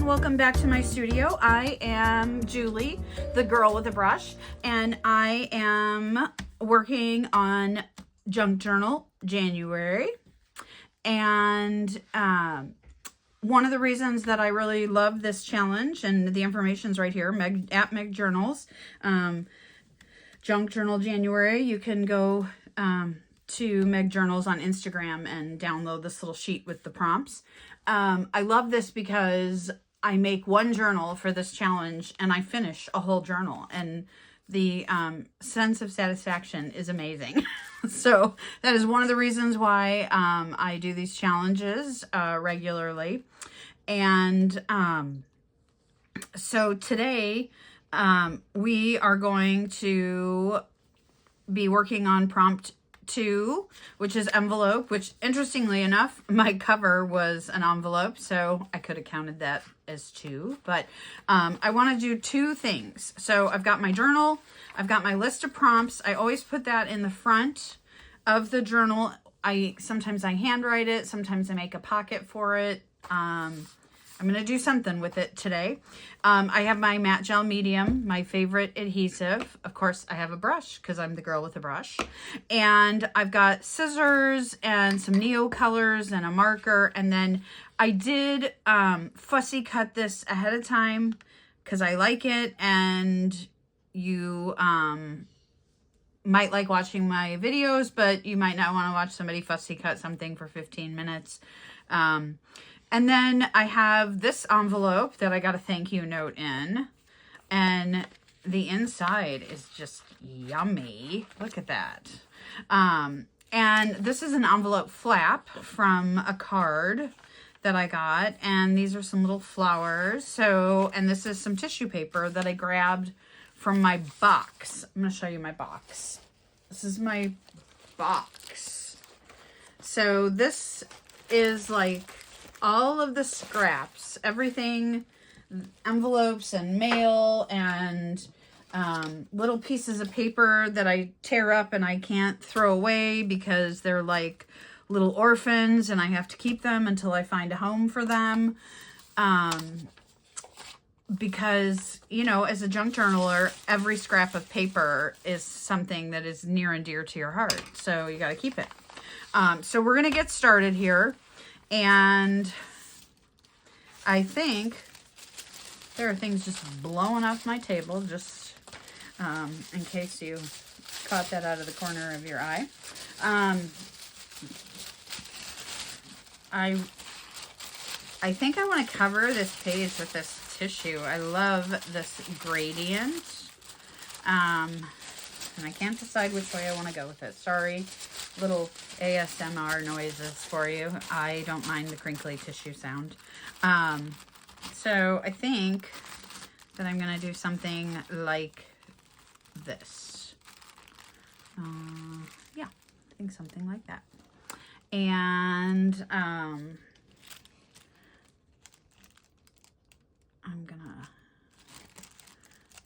and welcome back to my studio. I am Julie, the girl with a brush, and I am working on Junk Journal January. And one of the reasons that I really love this challenge, and the information's right here, at Meg Journals, Junk Journal January, you can go to Meg Journals on Instagram and download this little sheet with the prompts. I love this because I make one journal for this challenge and I finish a whole journal, and the sense of satisfaction is amazing. So that is one of the reasons why I do these challenges regularly. And so today we are going to be working on prompt 2, which is envelope, which interestingly enough, my cover was an envelope, so I could have counted that as 2, but I want to do 2 things. So I've got my journal, I've got my list of prompts. I always put that in the front of the journal. Sometimes I handwrite it, sometimes I make a pocket for it. I'm going to do something with it today. I have my matte gel medium, my favorite adhesive. Of course, I have a brush because I'm the girl with a brush. And I've got scissors and some Neo colors and a marker. And then I did fussy cut this ahead of time because I like it. And you might like watching my videos, but you might not want to watch somebody fussy cut something for 15 minutes. And then I have this envelope that I got a thank you note in. And the inside is just yummy. Look at that. And this is an envelope flap from a card that I got. And these are some little flowers. And this is some tissue paper that I grabbed from my box. I'm going to show you my box. This is my box. So this is like all of the scraps, everything, envelopes and mail and little pieces of paper that I tear up and I can't throw away because they're like little orphans and I have to keep them until I find a home for them. Because, you know, as a junk journaler, every scrap of paper is something that is near and dear to your heart. So you got to keep it. So we're going to get started here. And I think there are things just blowing off my table, just in case you caught that out of the corner of your eye. I think I want to cover this page with this tissue. I love this gradient. And I can't decide which way I want to go with it. Sorry, little ASMR noises for you. I don't mind the crinkly tissue sound. So I think that I'm going to do something like this. Yeah, I think something like that. And I'm going to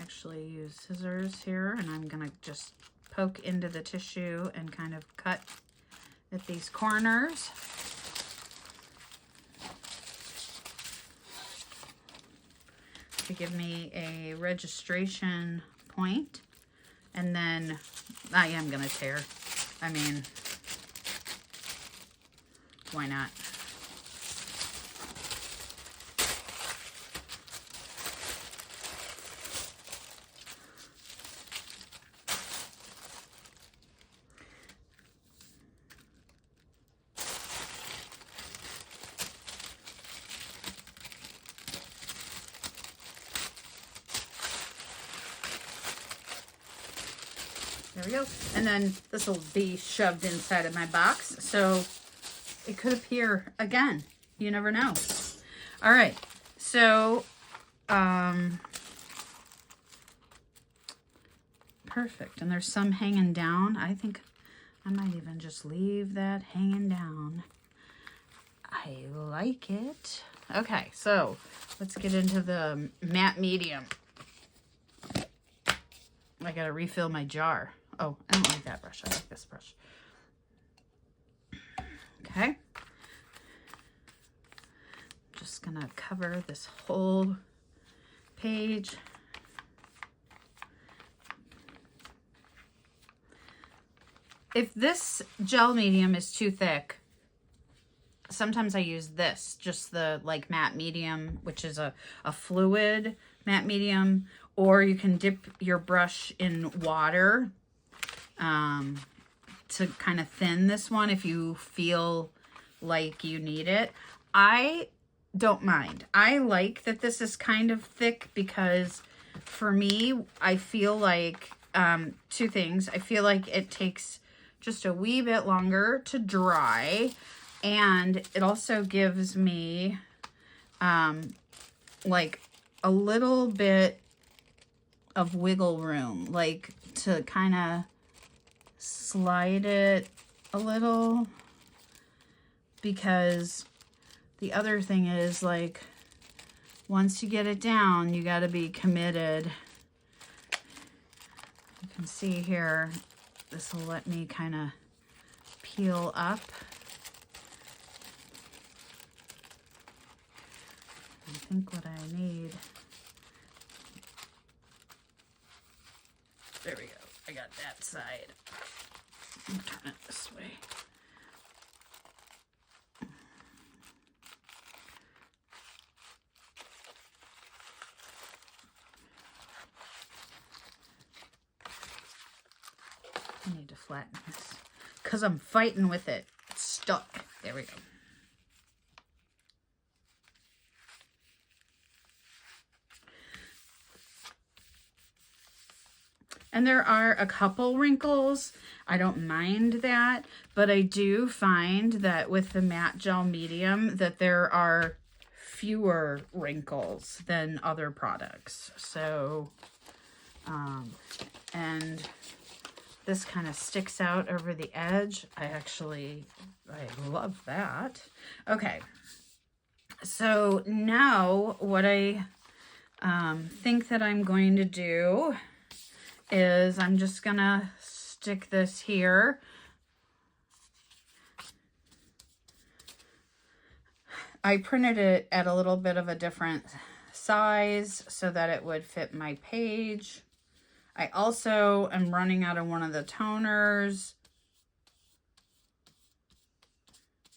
actually use scissors here, and I'm going to just poke into the tissue and kind of cut at these corners. To give me a registration point. And then I am going to tear. I mean, why not? There we go. And then this will be shoved inside of my box. So it could appear again. You never know. All right. So, perfect. And there's some hanging down. I think I might even just leave that hanging down. I like it. Okay. So let's get into the matte medium. I gotta refill my jar. Oh, I don't like that brush. I like this brush. Okay. Just gonna cover this whole page. If this gel medium is too thick, sometimes I use this, just the like matte medium, which is a fluid matte medium, or you can dip your brush in water to kind of thin this one if you feel like you need it. I don't mind. I like that this is kind of thick because for me, I feel like two things. I feel like it takes just a wee bit longer to dry, and it also gives me like a little bit of wiggle room, like to kind of slide it a little, because the other thing is, like, once you get it down, you got to be committed. You can see here, this will let me kind of peel up. I think what I need, there we go, I got that side. I'll turn it this way. I need to flatten this because I'm fighting with it. It's stuck. There we go. And there are a couple wrinkles. I don't mind that, but I do find that with the matte gel medium that there are fewer wrinkles than other products. So, and this kind of sticks out over the edge. I love that. Okay. So now what I think that I'm going to do is I'm just gonna stick this here. I printed it at a little bit of a different size so that it would fit my page. I also am running out of one of the toners.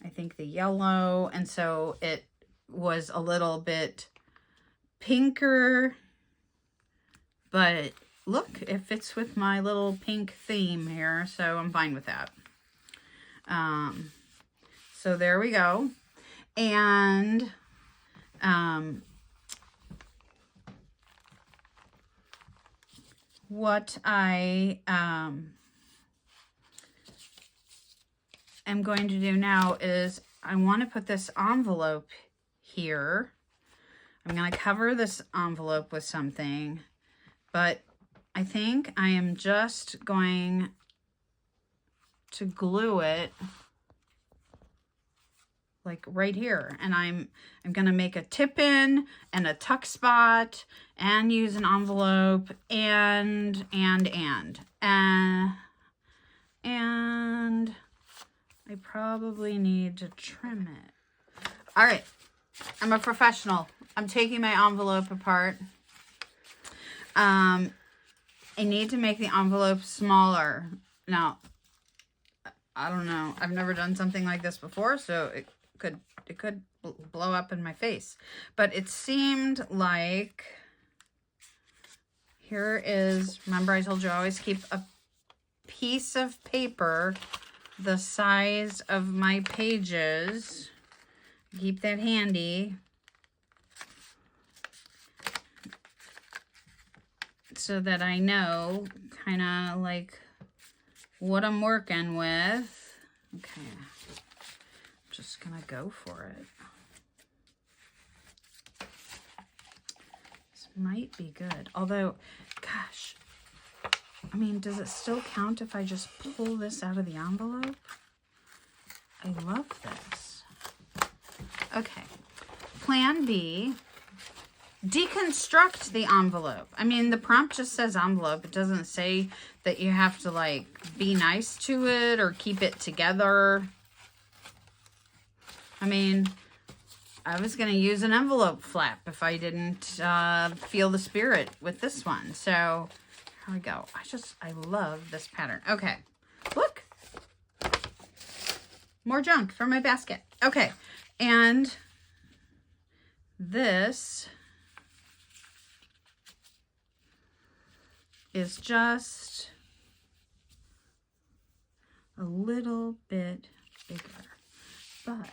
I think the yellow, and so it was a little bit pinker, but look, it fits with my little pink theme here, so I'm fine with that. So there we go. And what I am going to do now is I want to put this envelope here. I'm going to cover this envelope with something, but I think I am just going to glue it like right here, and I'm going to make a tip in and a tuck spot and use an envelope and I probably need to trim it. All right, I'm a professional. I'm taking my envelope apart. I need to make the envelope smaller. Now, I don't know. I've never done something like this before, so it could blow up in my face. But it seemed like, here is, remember I told you I always keep a piece of paper the size of my pages. Keep that handy. So that I know kind of like what I'm working with. Okay, I'm just gonna go for it. This might be good, although, gosh, I mean, does it still count if I just pull this out of the envelope? I love this. Okay, plan B. Deconstruct the envelope. I mean, the prompt just says envelope. It doesn't say that you have to, like, be nice to it or keep it together. I mean, I was going to use an envelope flap if I didn't feel the spirit with this one. So here we go. I love this pattern. Okay, look. More junk for my basket. Okay, and this is just a little bit bigger, but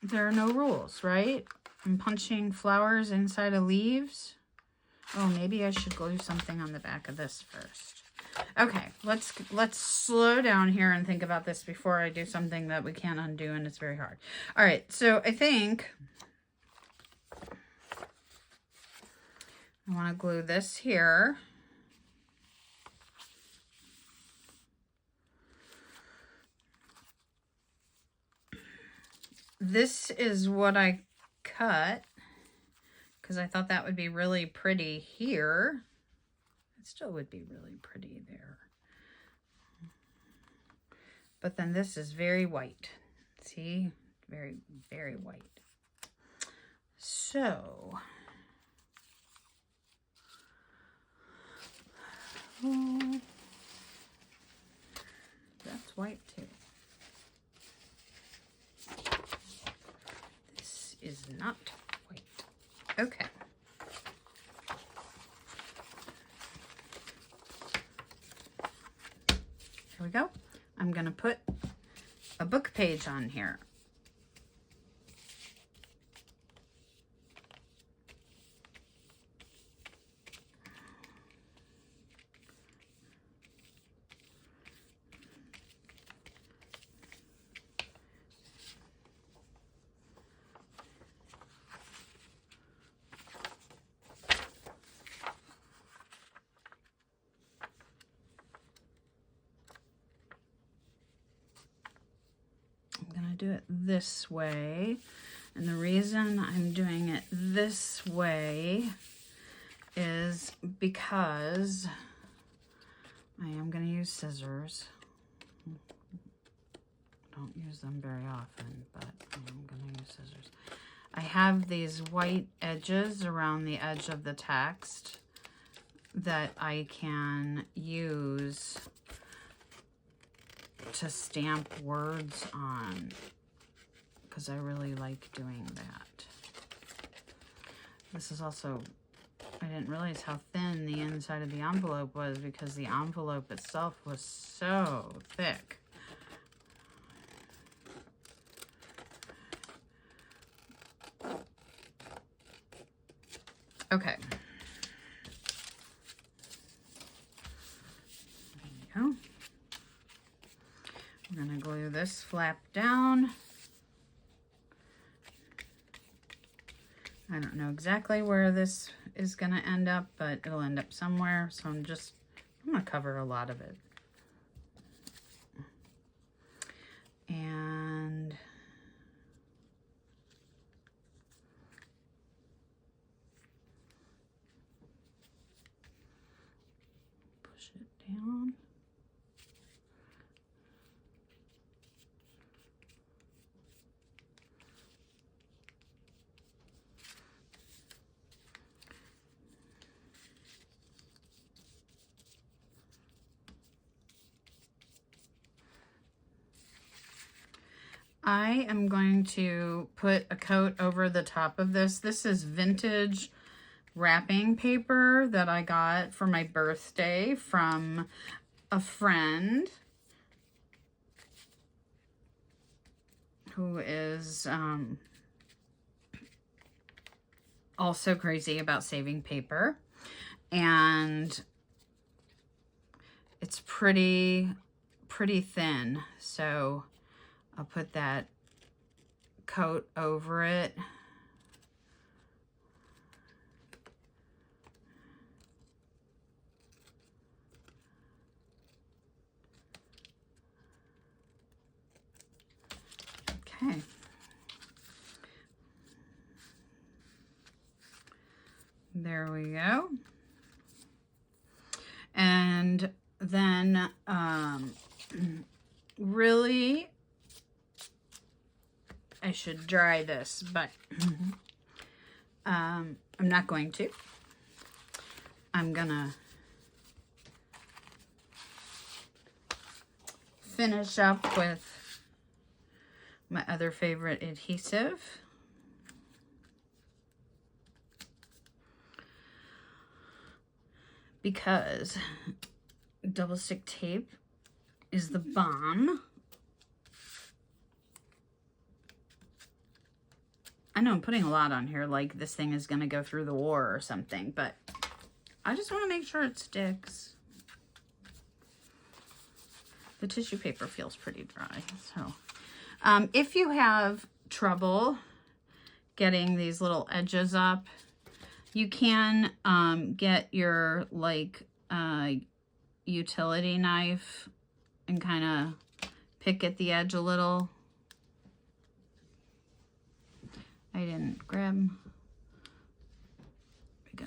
there are no rules, right? I'm punching flowers inside of leaves. Oh, maybe I should glue something on the back of this first. Okay, let's slow down here and think about this before I do something that we can't undo and it's very hard. All right, so I think I want to glue this here. This is what I cut because I thought that would be really pretty here. It still would be really pretty there. But then this is very white. See? Very, very white. So, that's white too. This is not white. Okay. Here we go. I'm going to put a book page on here. Do it this way, and the reason I'm doing it this way is because I am going to use scissors. Don't use them very often, but I'm going to use scissors. I have these white edges around the edge of the text that I can use to stamp words on, because I really like doing that. This is also, I didn't realize how thin the inside of the envelope was because the envelope itself was so thick. Okay. There you go. I'm going to glue this flap down. I don't know exactly where this is going to end up, but it'll end up somewhere. So I'm going to cover a lot of it. And push it down. I am going to put a coat over the top of this. This is vintage wrapping paper that I got for my birthday from a friend who is also crazy about saving paper. And it's pretty thin, so I'll put that coat over it. Okay. There we go. And And then really, I should dry this, but I'm not going to. I'm gonna finish up with my other favorite adhesive. Because double stick tape is the bomb. I know I'm putting a lot on here, like this thing is going to go through the war or something, but I just want to make sure it sticks. The tissue paper feels pretty dry. So if you have trouble getting these little edges up, you can get your like utility knife and kind of pick at the edge a little. I didn't grab. There we go.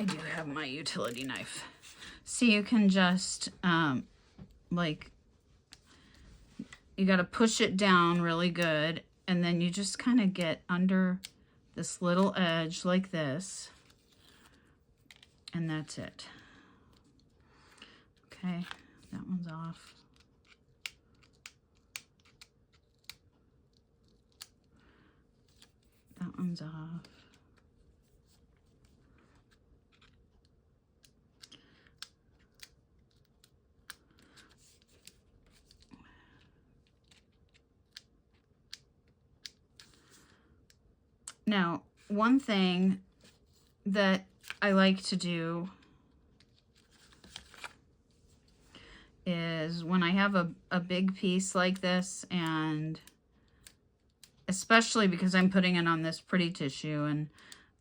I do have my utility knife. So you can just like, you got to push it down really good, and then you just kind of get under this little edge like this, and that's it. Okay, that one's off. That one's off. Now, one thing that I like to do is when I have a big piece like this, and especially because I'm putting it on this pretty tissue, and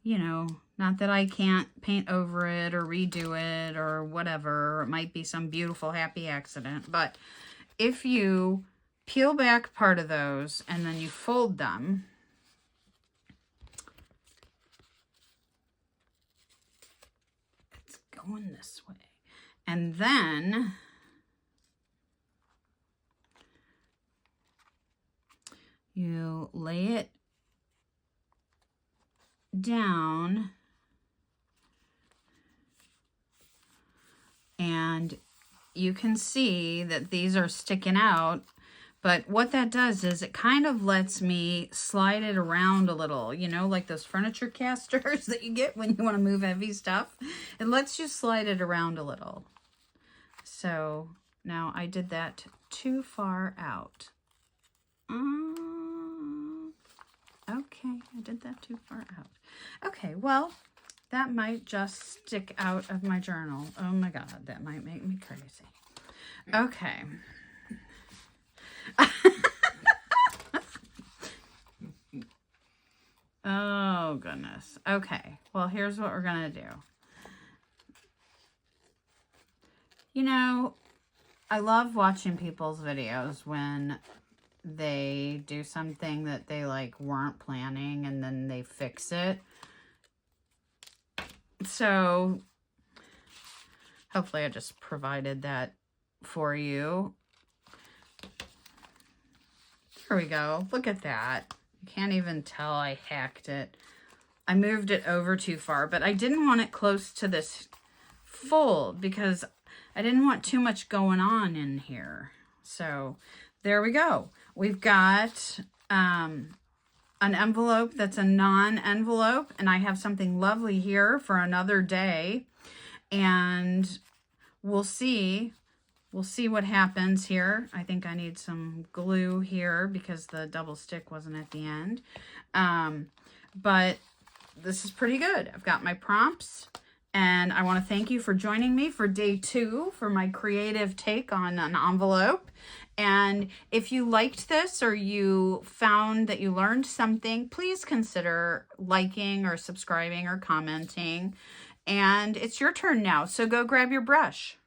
you know, not that I can't paint over it or redo it or whatever, or it might be some beautiful happy accident, but if you peel back part of those and then you fold them, it's going this way, and then you lay it down, and you can see that these are sticking out, but what that does is it kind of lets me slide it around a little, you know, like those furniture casters that you get when you want to move heavy stuff. It lets you slide it around a little. So now I did that too far out. Okay, I did that too far out. Okay, well, that might just stick out of my journal. Oh my God, that might make me crazy. Okay. Oh, goodness. Okay, well, here's what we're going to do. You know, I love watching people's videos when they do something that they like weren't planning and then they fix it. So hopefully I just provided that for you. There we go. Look at that. You can't even tell I hacked it. I moved it over too far, but I didn't want it close to this fold because I didn't want too much going on in here. So there we go. We've got an envelope that's a non-envelope, and I have something lovely here for another day, and we'll see what happens here. I think I need some glue here because the double stick wasn't at the end, but this is pretty good. I've got my prompts, and I want to thank you for joining me for day 2 for my creative take on an envelope. And if you liked this or you found that you learned something, please consider liking or subscribing or commenting. And it's your turn now, so go grab your brush.